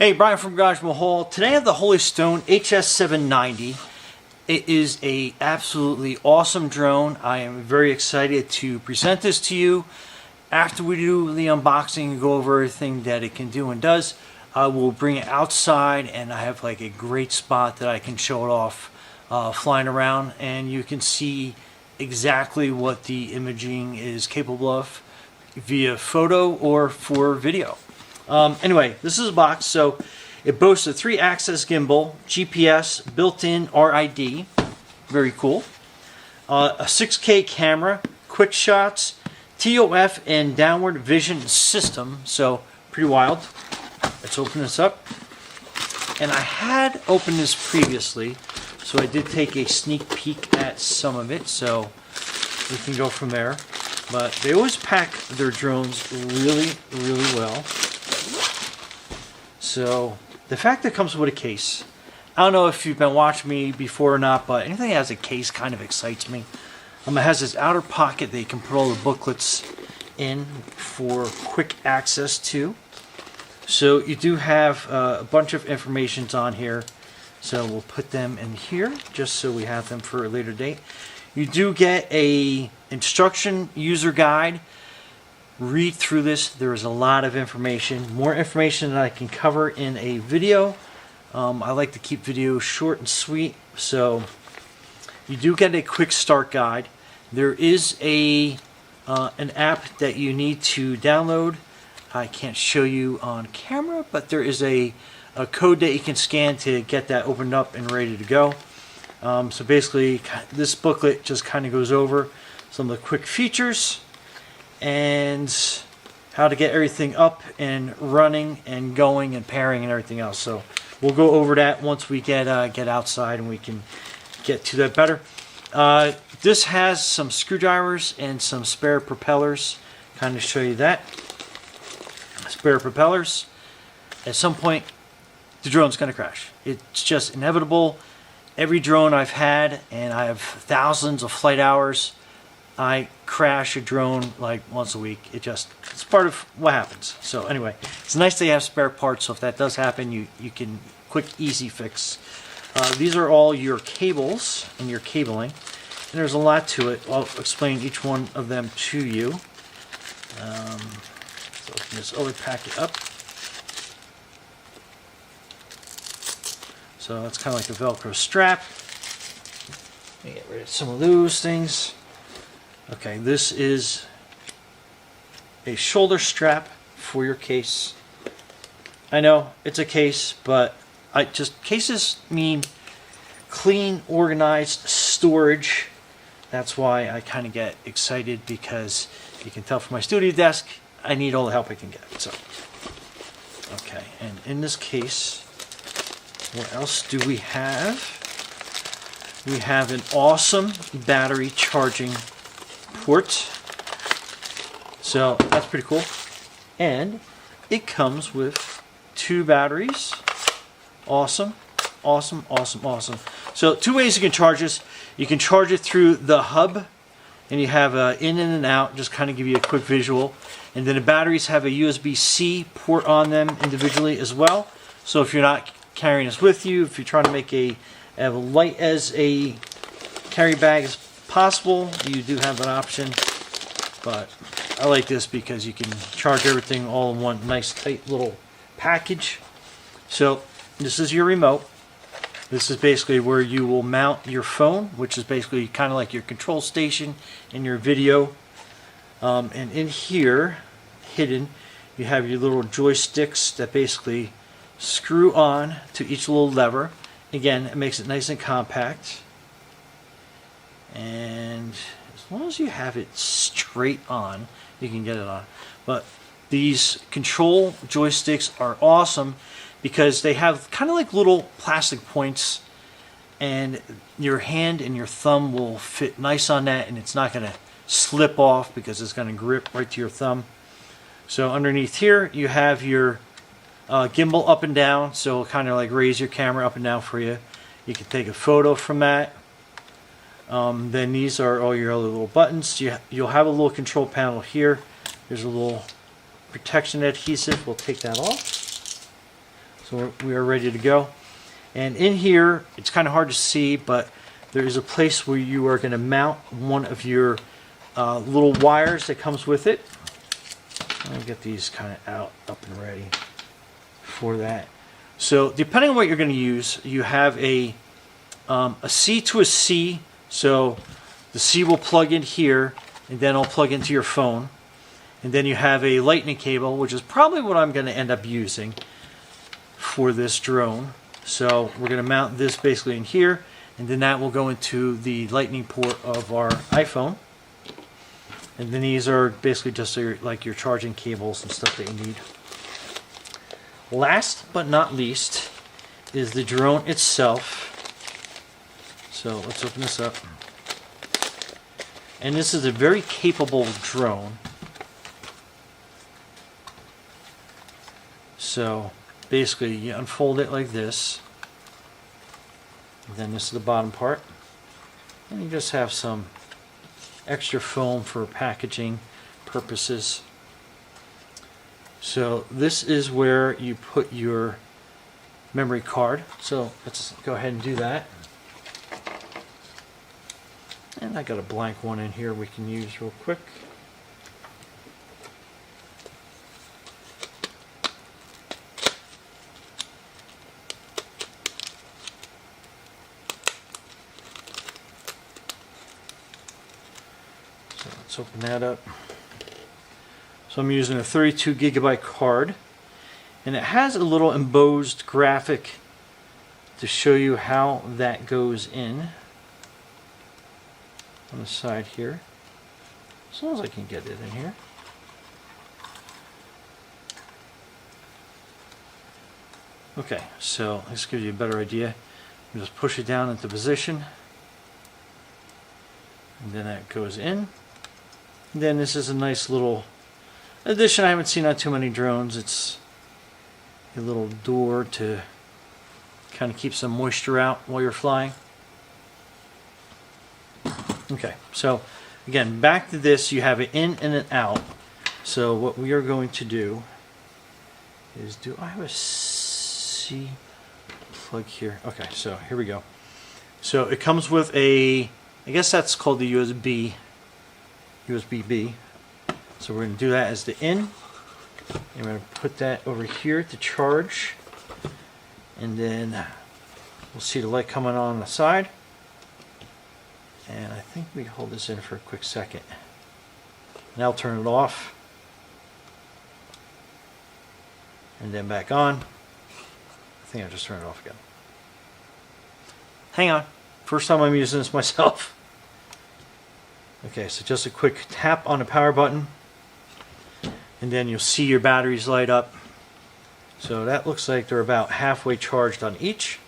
Hey, Brian from Garage Mahal. Today I have the Holy Stone HS790. It is a absolutely awesome drone. I am very excited to present this to you. After we do the unboxing and go over everything that it can do and does, I will bring it outside and I have like a great spot that I can show it off flying around, and you can see exactly what the imaging is capable of via photo or for video. Anyway, this is a box, so it boasts a 3-axis gimbal, GPS, built-in RID, very cool, a 6K camera, quick shots, TOF, and downward vision system, so pretty wild. Let's open this up. And I had opened this previously, so I did take a sneak peek at some of it, so we can go from there. But they always pack their drones really, really well. So the fact that it comes with a case, I don't know if you've been watching me before or not, but anything that has a case kind of excites me. It has this outer pocket that you can put all the booklets in for quick access to. So you do have a bunch of information on here. So we'll put them in here just so we have them for a later date. You do get a instruction user guide. Read through this. There is a lot of information, more information than I can cover in a video. I like to keep videos short and sweet, so you do get a quick start guide. There is an app that you need to download. I can't show you on camera, but there is a code that you can scan to get that opened up and ready to go. So basically this booklet just kind of goes over some of the quick features and how to get everything up and running and going and pairing and everything else. So we'll go over that once we get outside and we can get to that better. This has some screwdrivers and some spare propellers. Kind of show you that. Spare propellers. At some point, the drone's going to crash. It's just inevitable. Every drone I've had, and I have thousands of flight hours, I crash a drone like once a week. It's part of what happens. So anyway, it's nice to have spare parts, so if that does happen, you can quick, easy fix. These are all your cables and your cabling, and there's a lot to it. I'll explain each one of them to you. Let's open this other packet up. So that's kind of like a Velcro strap. Let me get rid of some of those things. Okay, this is a shoulder strap for your case. I know it's a case, but cases mean clean, organized storage. That's why I kind of get excited, because you can tell from my studio desk, I need all the help I can get. So, okay, and in this case, what else do we have? We have an awesome battery charging port. So that's pretty cool. And it comes with 2 batteries. Awesome. Awesome, awesome, awesome. So 2 ways you can charge this. You can charge it through the hub, and you have in and an out, just kind of give you a quick visual. And then the batteries have a USB-C port on them individually as well. So if you're not carrying this with you, if you're trying to make as light as a carry bag as possible, you do have an option. But I like this because you can charge everything all in one nice tight little package. So this is your remote. This is basically where you will mount your phone, which is basically kind of like your control station in your video. And in here, hidden, you have your little joysticks that basically screw on to each little lever. Again, it makes it nice and compact. And as long as you have it straight on, you can get it on. But these control joysticks are awesome because they have kind of like little plastic points, and your hand and your thumb will fit nice on that, and it's not going to slip off because it's going to grip right to your thumb. So underneath here you have your gimbal up and down, so it'll kind of like raise your camera up and down for you. You can take a photo from that. Then these are all your other little buttons. You'll have a little control panel here. There's a little protection adhesive. We'll take that off. So we are ready to go. And in here, it's kind of hard to see, but there is a place where you are going to mount one of your little wires that comes with it. I'll get these kind of out, up and ready for that. So depending on what you're going to use, you have a C to a C. So the C will plug in here, and then it'll plug into your phone. And then you have a lightning cable, which is probably what I'm going to end up using for this drone. So we're going to mount this basically in here, and then that will go into the lightning port of our iPhone. And then these are basically just like your charging cables and stuff that you need. Last but not least is the drone itself. So let's open this up. And this is a very capable drone. So basically you unfold it like this. And then this is the bottom part. And you just have some extra foam for packaging purposes. So this is where you put your memory card. So let's go ahead and do that. And I got a blank one in here we can use real quick. So let's open that up. So I'm using a 32 gigabyte card, and it has a little embossed graphic to show you how that goes in on the side here, as long as I can get it in here. Okay, so this gives you a better idea. You just push it down into position, and then that goes in. And then this is a nice little addition I haven't seen on too many drones. It's a little door to kind of keep some moisture out while you're flying. Okay, so again, back to this, you have an in and an out. So what we are going to do is, do I have a C plug here? Okay, so here we go. So it comes with a, I guess that's called the USB-B. So we're going to do that as the in. And we're going to put that over here to charge. And then we'll see the light coming on the side. And I think we hold this in for a quick second. And I'll turn it off. And then back on. I think I'll just turn it off again. Hang on. First time I'm using this myself. Okay, so just a quick tap on the power button. And then you'll see your batteries light up. So that looks like they're about halfway charged on each.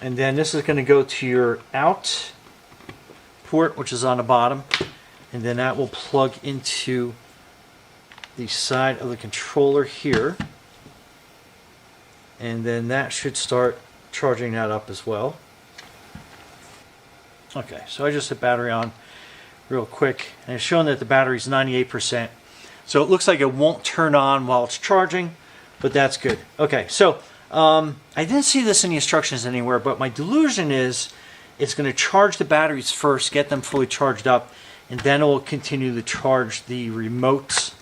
And then this is going to go to your out port, which is on the bottom. And then that will plug into the side of the controller here. And then that should start charging that up as well. Okay, so I just hit battery on real quick. And it's showing that the battery is 98%. So it looks like it won't turn on while it's charging, but that's good. Okay, so I didn't see this in the instructions anywhere, but my delusion is it's going to charge the batteries first, get them fully charged up, and then it will continue to charge the remotes,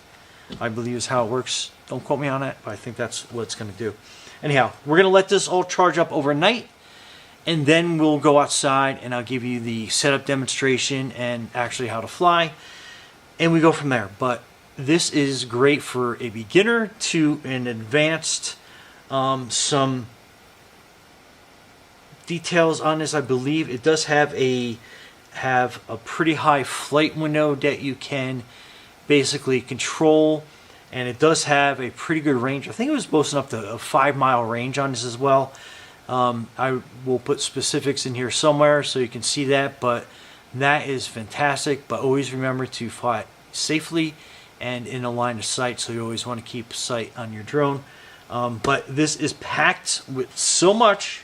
I believe is how it works. Don't quote me on that, but I think that's what it's going to do. Anyhow, we're going to let this all charge up overnight, and then we'll go outside and I'll give you the setup demonstration and actually how to fly, and we go from there. But this is great for a beginner to an advanced. Some details on this, I believe it does have a pretty high flight window that you can basically control, and it does have a pretty good range. I think it was boasting up to a 5-mile range on this as well. I will put specifics in here somewhere so you can see that, but that is fantastic. But always remember to fly safely and in a line of sight, so you always want to keep sight on your drone. But this is packed with so much.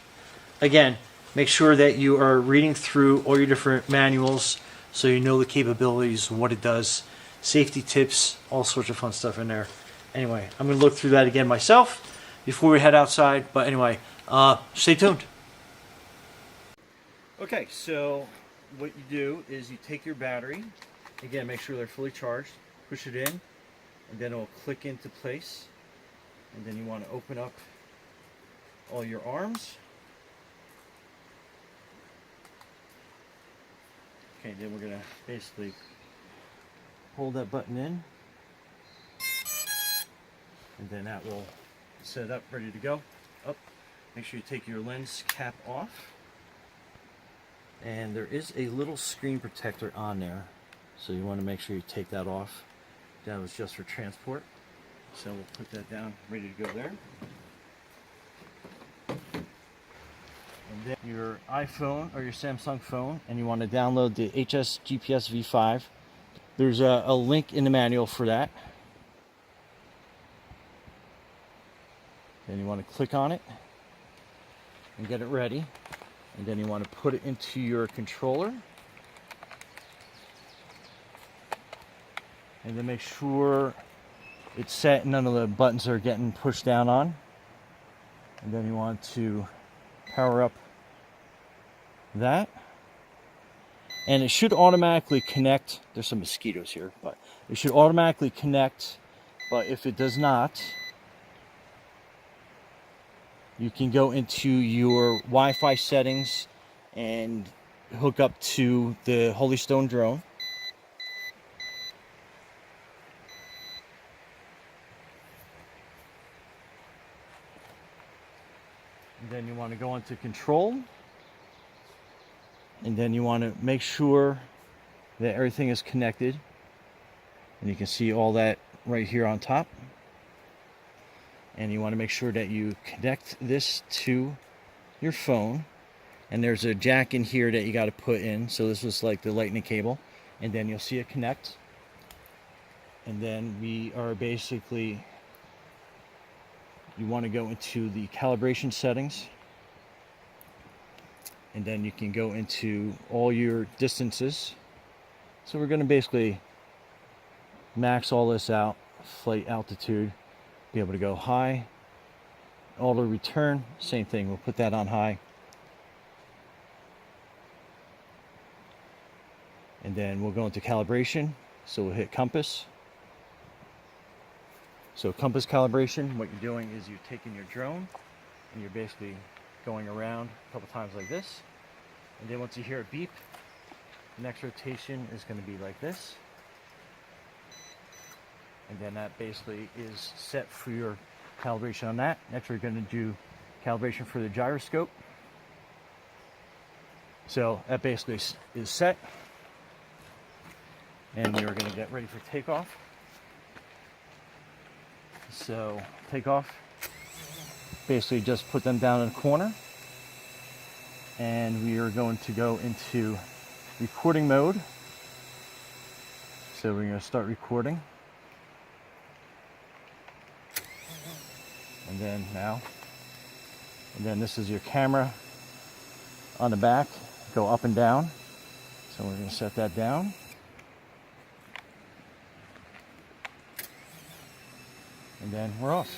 Again, make sure that you are reading through all your different manuals so you know the capabilities, what it does, safety tips, all sorts of fun stuff in there. Anyway, I'm going to look through that again myself before we head outside. But anyway, stay tuned. Okay, so what you do is you take your battery, again, make sure they're fully charged, push it in, and then it will click into place. And then you want to open up all your arms. Okay, then we're going to basically hold that button in, and then that will set up, ready to go. Up. Make sure you take your lens cap off. And there is a little screen protector on there, so you want to make sure you take that off. That was just for transport. So we'll put that down, ready to go there. And then your iPhone or your Samsung phone, and you want to download the HS GPS V5. There's a link in the manual for that. Then you want to click on it and get it ready. And then you want to put it into your controller. And then make sure it's set, none of the buttons are getting pushed down on. And then you want to power up that. And it should automatically connect. There's some mosquitoes here, but it should automatically connect. But if it does not, you can go into your Wi-Fi settings and hook up to the Holy Stone drone. And then you want to go into control. And then you want to make sure that everything is connected. And you can see all that right here on top. And you want to make sure that you connect this to your phone. And there's a jack in here that you got to put in. So this was like the lightning cable. And then you'll see it connect. And then we are basically, you want to go into the calibration settings. And then you can go into all your distances. So we're going to basically max all this out, flight altitude. Be able to go high, auto return, same thing, we'll put that on high. And then we'll go into calibration, so we'll hit compass. So compass calibration, what you're doing is you're taking your drone and you're basically going around a couple times like this. And then once you hear a beep, the next rotation is going to be like this. And then that basically is set for your calibration on that. Next we're going to do calibration for the gyroscope. So that basically is set. And you're going to get ready for takeoff. So takeoff, basically just put them down in a corner. And we are going to go into recording mode. So we're going to start recording. And then now, and then this is your camera on the back, go up and down. So we're going to set that down. And then we're off.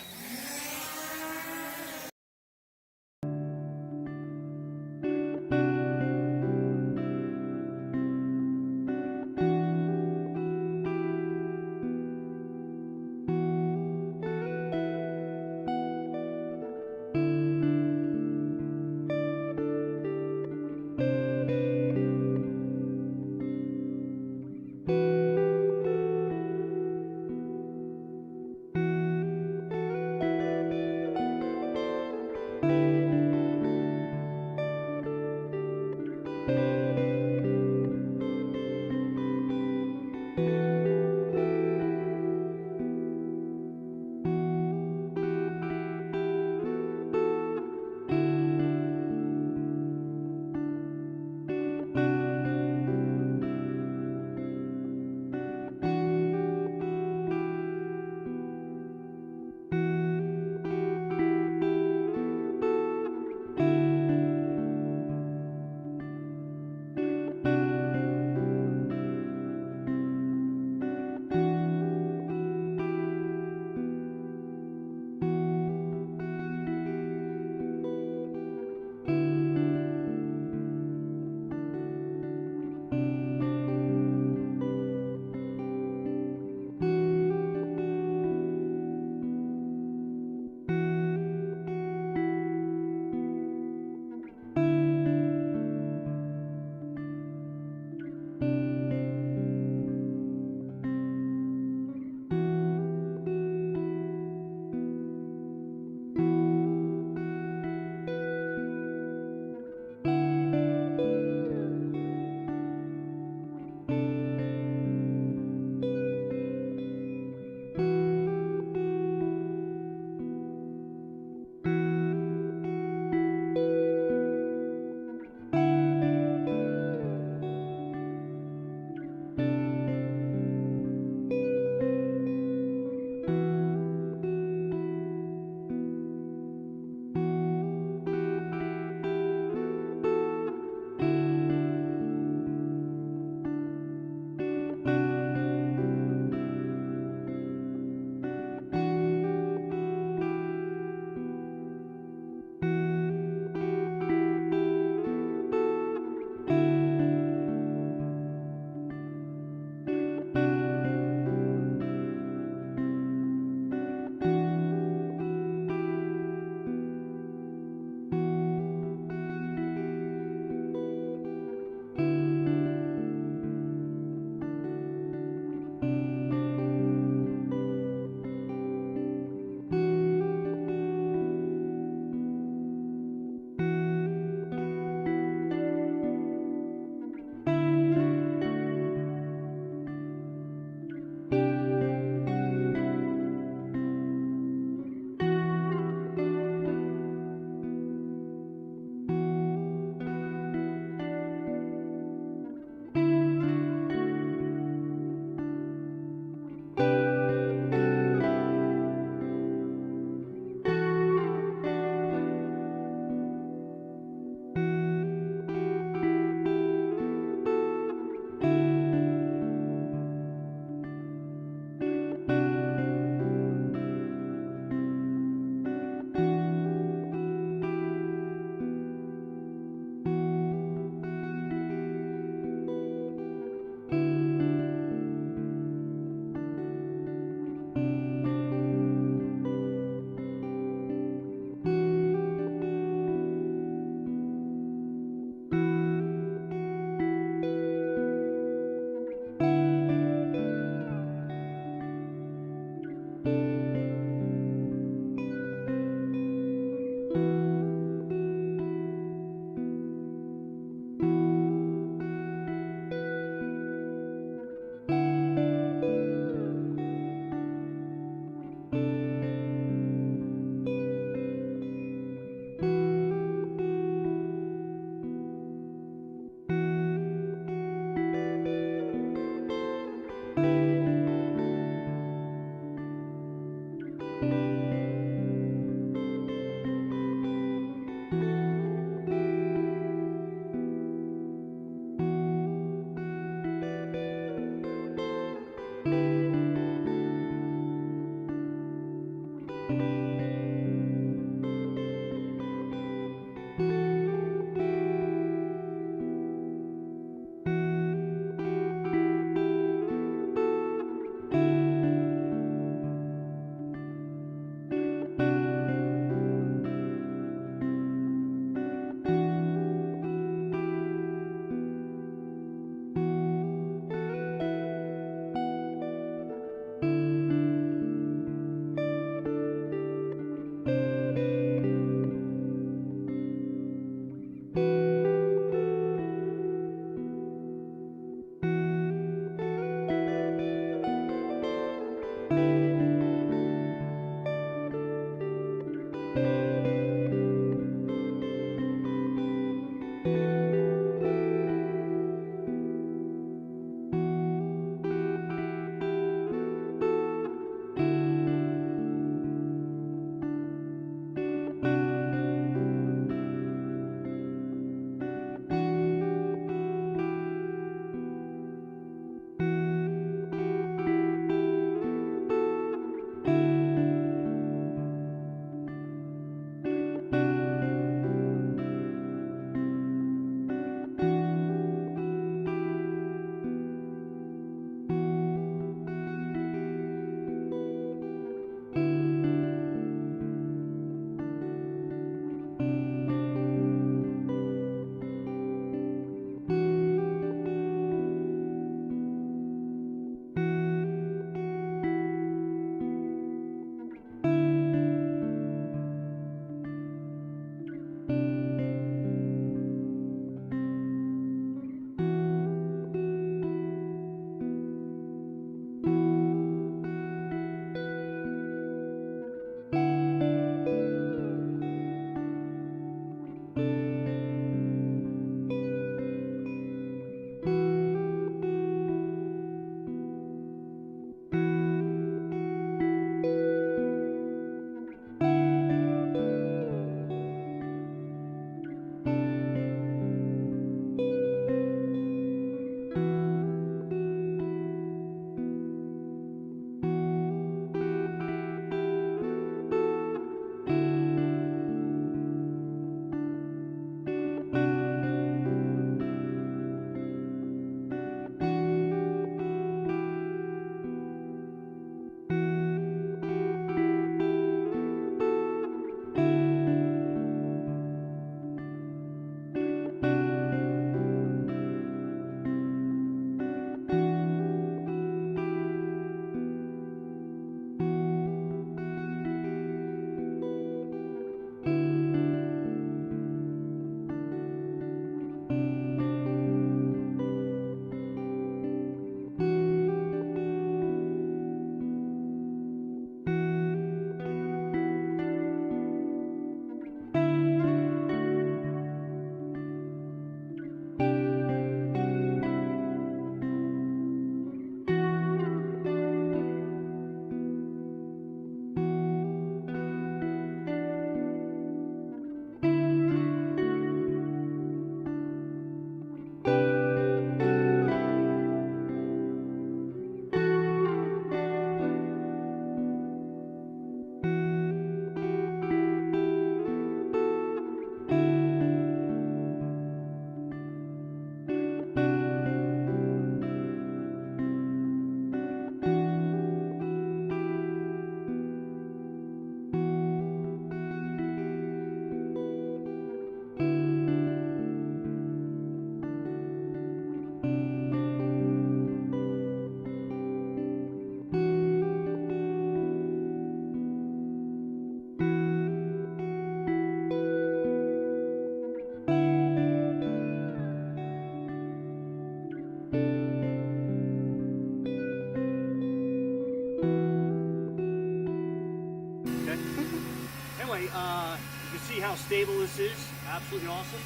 you can see how stable this is. Absolutely awesome.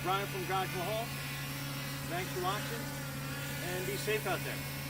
Brian from Garage Mahal. Thanks for watching, and be safe out there.